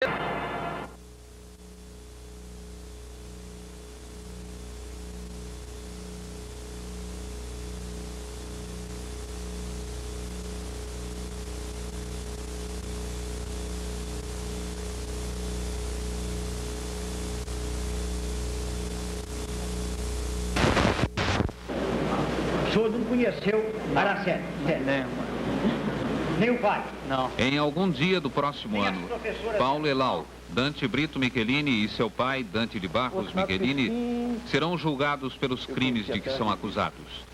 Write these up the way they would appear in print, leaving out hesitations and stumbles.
O senhor não conheceu Araceli? Nem o pai? Não. Em algum dia do próximo ano, Paulo Elau, Dante Brito Michelini e seu pai, Dante de Barros Michelini, serão julgados pelos crimes de que são acusados.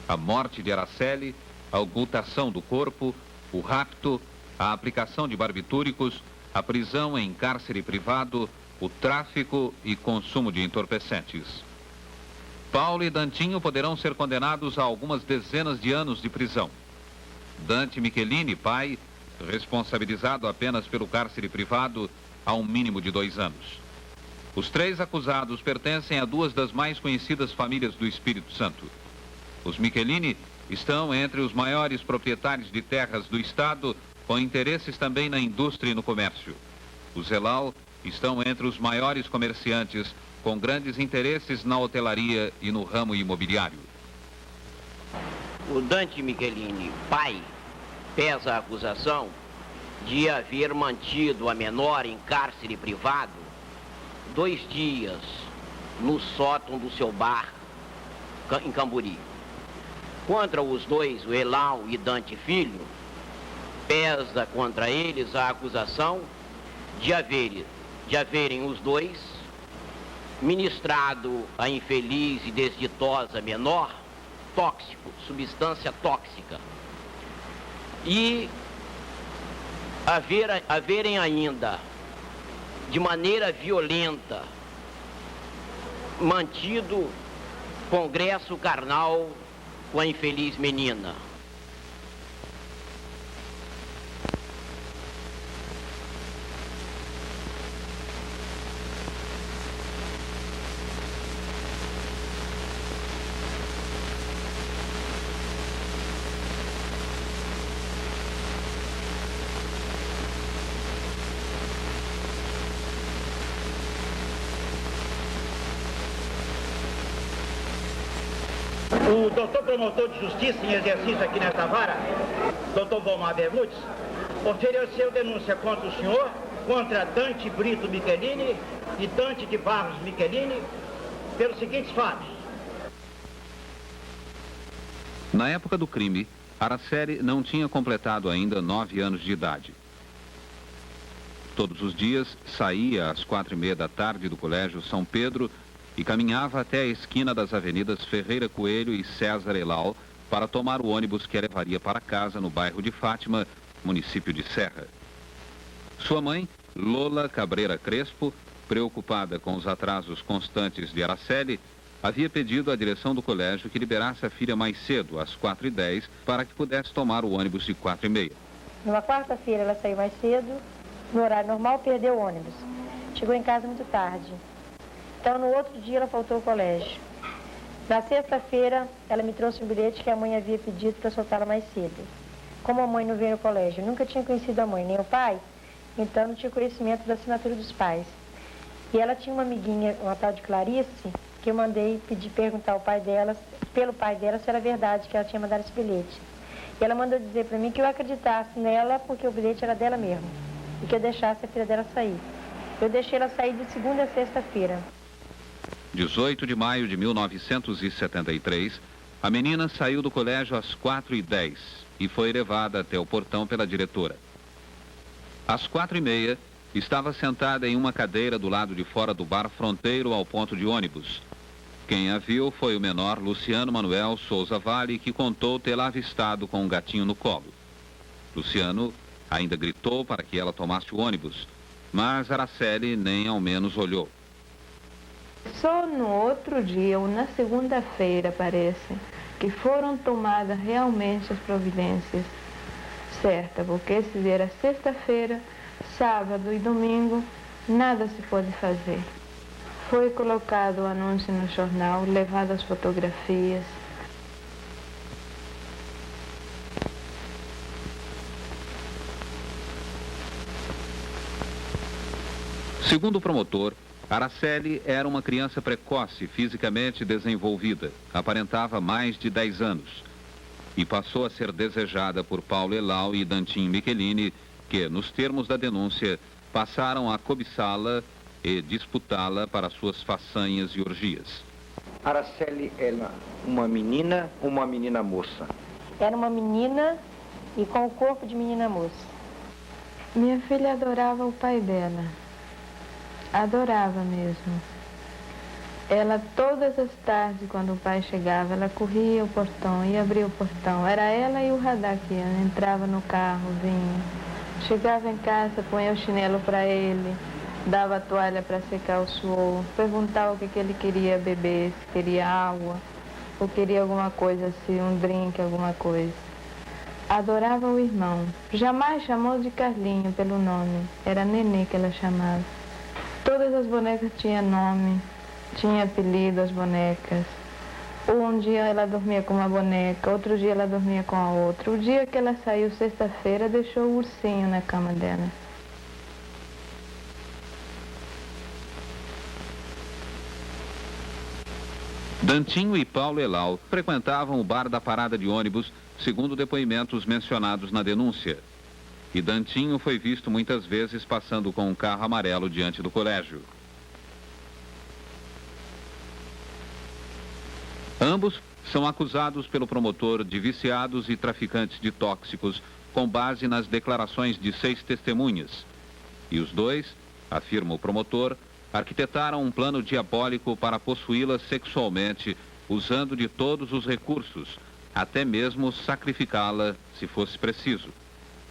A morte de Araceli, a ocultação do corpo, o rapto, a aplicação de barbitúricos, a prisão em cárcere privado, o tráfico e consumo de entorpecentes. Paulo e Dantinho poderão ser condenados a algumas dezenas de anos de prisão. Dante Michelini, pai, responsabilizado apenas pelo cárcere privado, a um mínimo de 2 anos. Os 3 acusados pertencem a 2 das mais conhecidas famílias do Espírito Santo. Os Michelini estão entre os maiores proprietários de terras do estado, com interesses também na indústria e no comércio. Os Elau estão entre os maiores comerciantes, com grandes interesses na hotelaria e no ramo imobiliário. O Dante Michelini, pai, pesa a acusação de haver mantido a menor em cárcere privado 2 dias no sótão do seu bar em Camburi. Contra os 2, o Elau e Dante Filho, pesa contra eles a acusação de haverem os 2 ministrado a infeliz e desditosa menor tóxico, substância tóxica, e haverem ainda, de maneira violenta, mantido congresso carnal com a infeliz menina. O doutor promotor de justiça em exercício aqui nesta vara, doutor Bomar Bermudes, ofereceu denúncia contra o senhor, contra Dante Brito Michelini e Dante de Barros Michelini, pelos seguintes fatos. Na época do crime, Araceli não tinha completado ainda 9 anos de idade. Todos os dias saía às 4h30 da tarde do Colégio São Pedro e caminhava até a esquina das avenidas Ferreira Coelho e César Elau para tomar o ônibus que a levaria para casa no bairro de Fátima, município de Serra. Sua mãe, Lola Cabreira Crespo, preocupada com os atrasos constantes de Araceli, havia pedido à direção do colégio que liberasse a filha mais cedo, às 4h10, para que pudesse tomar o ônibus de 4h30. Numa quarta-feira ela saiu mais cedo, no horário normal perdeu o ônibus. Chegou em casa muito tarde. Então, no outro dia, ela faltou ao colégio. Na sexta-feira, ela me trouxe um bilhete que a mãe havia pedido para soltá-la mais cedo. Como a mãe não veio no colégio, nunca tinha conhecido a mãe nem o pai, então não tinha conhecimento da assinatura dos pais. E ela tinha uma amiguinha, uma tal de Clarice, que eu mandei perguntar ao pai dela, pelo pai dela, se era verdade que ela tinha mandado esse bilhete. E ela mandou dizer para mim que eu acreditasse nela, porque o bilhete era dela mesmo, e que eu deixasse a filha dela sair. Eu deixei ela sair de segunda a sexta-feira. 18 de maio de 1973, a menina saiu do colégio às 4h10 e foi levada até o portão pela diretora. Às 4h30, estava sentada em uma cadeira do lado de fora do bar fronteiro ao ponto de ônibus. Quem a viu foi o menor Luciano Manuel Souza Vale, que contou tê-la avistado com um gatinho no colo. Luciano ainda gritou para que ela tomasse o ônibus, mas Araceli nem ao menos olhou. Só no outro dia, ou na segunda-feira, parece, que foram tomadas realmente as providências certas, porque se era sexta-feira, sábado e domingo, nada se pode fazer. Foi colocado o anúncio no jornal, levado as fotografias. Segundo o promotor, Araceli era uma criança precoce, fisicamente desenvolvida, aparentava mais de 10 anos e passou a ser desejada por Paulo Elau e Dantinho Michelini, que, nos termos da denúncia, passaram a cobiçá-la e disputá-la para suas façanhas e orgias. Araceli era uma menina ou uma menina moça? Era uma menina e com o corpo de menina moça. Minha filha adorava o pai dela. Adorava mesmo. Ela, todas as tardes, quando o pai chegava, ela corria o portão e abria o portão. Era ela e o Radá que entrava no carro, vinha. Chegava em casa, punha o chinelo para ele, dava a toalha para secar o suor, perguntava o que ele queria beber, se queria água, ou queria alguma coisa assim, um drink, alguma coisa. Adorava o irmão. Jamais chamou de Carlinho pelo nome. Era Nenê que ela chamava. Todas as bonecas tinham nome, tinha apelido as bonecas. Um dia ela dormia com uma boneca, outro dia ela dormia com a outra. O dia que ela saiu, sexta-feira, deixou o ursinho na cama dela. Dantinho e Paulo Elau frequentavam o bar da parada de ônibus, segundo depoimentos mencionados na denúncia. E Dantinho foi visto muitas vezes passando com um carro amarelo diante do colégio. Ambos são acusados pelo promotor de viciados e traficantes de tóxicos, com base nas declarações de 6 testemunhas. E os dois, afirma o promotor, arquitetaram um plano diabólico para possuí-la sexualmente, usando de todos os recursos, até mesmo sacrificá-la se fosse preciso.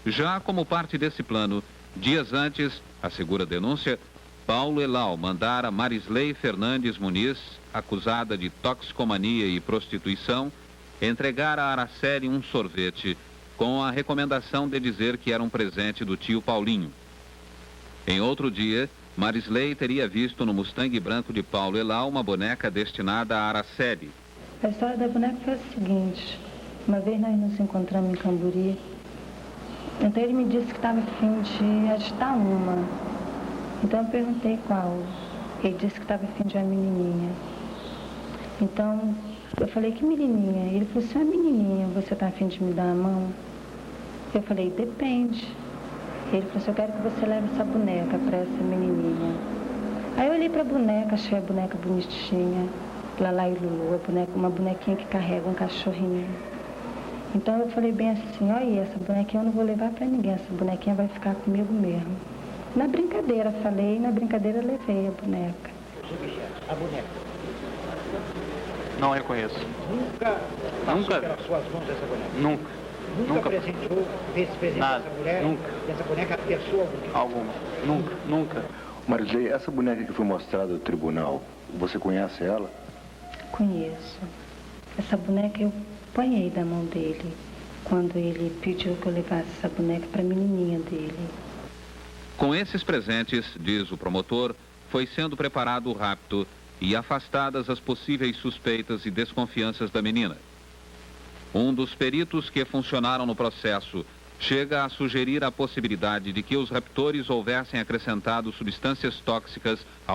Já como parte desse plano, dias antes, assegura a denúncia, Paulo Elau mandara Marisley Fernandes Muniz, acusada de toxicomania e prostituição, entregar a Araceli um sorvete com a recomendação de dizer que era um presente do tio Paulinho. Em outro dia, Marisley teria visto no Mustang branco de Paulo Elau uma boneca destinada a Araceli. A história da boneca foi a seguinte: uma vez nós nos encontramos em Camburi, então ele me disse que estava a fim de agitar uma. Então eu perguntei qual. Ele disse que estava a fim de uma menininha. Então eu falei, que menininha? Ele falou assim, uma menininha, você está a fim de me dar a mão? Eu falei, depende. Ele falou assim, eu quero que você leve essa boneca para essa menininha. Aí eu olhei para a boneca, achei a boneca bonitinha, Lalá e Lulu, uma bonequinha que carrega um cachorrinho. Então eu falei bem assim, olha, essa bonequinha eu não vou levar para ninguém, essa bonequinha vai ficar comigo mesmo. Na brincadeira falei, na brincadeira levei a boneca. A boneca. Não reconheço. Nunca passou pelas suas mãos essa boneca? Nunca. Nunca apresentou, fez presente Nada. Essa mulher? Nunca. Essa boneca pessoa bonita? Alguma. Nunca. Marisley, essa boneca que foi mostrada no tribunal, você conhece ela? Conheço. Essa boneca eu apanhei da mão dele, quando ele pediu que eu levasse essa boneca para a menininha dele. Com esses presentes, diz o promotor, foi sendo preparado o rapto e afastadas as possíveis suspeitas e desconfianças da menina. Um dos peritos que funcionaram no processo chega a sugerir a possibilidade de que os raptores houvessem acrescentado substâncias tóxicas